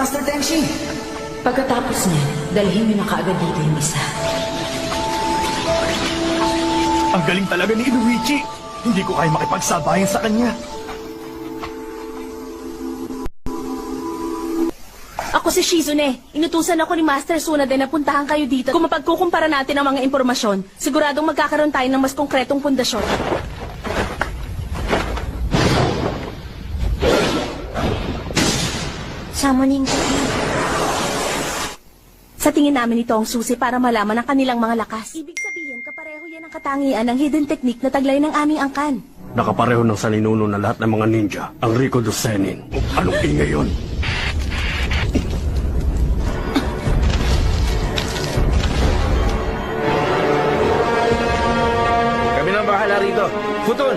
Master Tenshi! Pagkatapos niya, dalhin niyo na kaagad dito yung isa. Ang galing talaga ni Inuichi. Hindi ko kaya makipagsabayan sa kanya. Ako si Shizune. Inutusan ako ni Master Tsunade na puntahan kayo dito. Kung mapagkukumpara natin ang mga impormasyon, siguradong magkakaroon tayo ng mas konkretong pundasyon. Summoning technique. Sa tingin namin ito ang susi para malaman ang kanilang mga lakas. Ibig sabihin, kapareho yan ang katangian ng hidden technique na taglay ng aming angkan. Nakapareho ng saninuno na lahat ng mga ninja, ang Rikodo Senin. Anong ingay yun? Kami nang bahala rito. Futun,